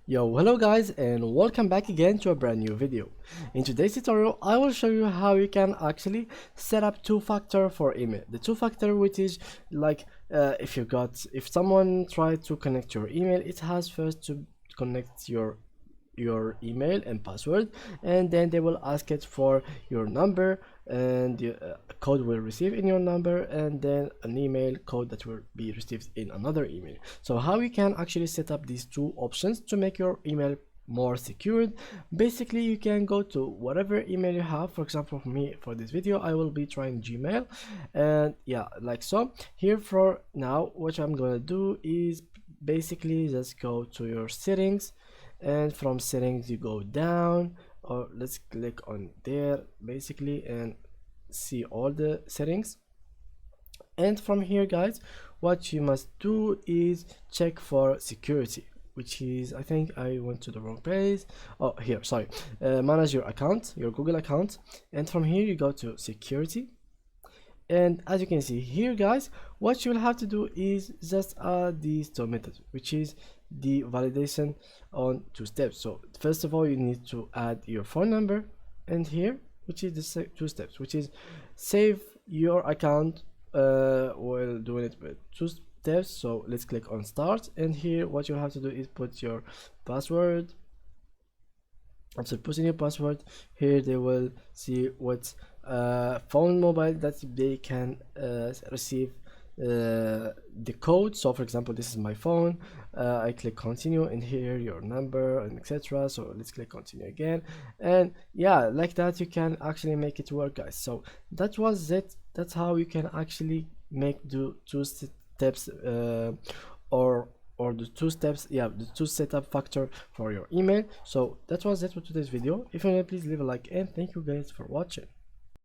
Yo, hello guys and welcome back again to a brand new video. In today's tutorial, I will show you how you can actually set up two-factor for email. The two-factor, which is like if someone tried to connect your email, it has first to connect your email and password, and then they will ask it for your number, and the code will receive in your number, and then an email code that will be received in another email. So how you can actually set up these two options to make your email more secured? Basically, you can go to whatever email you have. For example, for me, for this video, I will be trying Gmail, and yeah, like so. Here for now, what I'm gonna do is basically just go to your settings, and from settings you go down, or let's click on there basically and see all the settings. And from here, guys, what you must do is check for security, which is, I think I went to the wrong page. Oh, here, sorry. Manage your account, your Google account, and from here you go to security. And as you can see here, guys, what you will have to do is just add these two methods, which is the validation on two steps. So first of all, you need to add your phone number, and here, which is the two steps, which is save your account while doing it with two steps. So let's click on start, and here what you have to do is put your password. After putting your password, here they will see what phone mobile that they can receive the code. So for example, this is my phone. I click continue, and here your number and etc. So let's click continue again, and yeah, like that you can actually make it work, guys. So that was it. That's how you can actually make the two steps or the two steps, yeah, the two setup factor for your email. So that was it for today's video. If you want, please leave a like, and thank you guys for watching.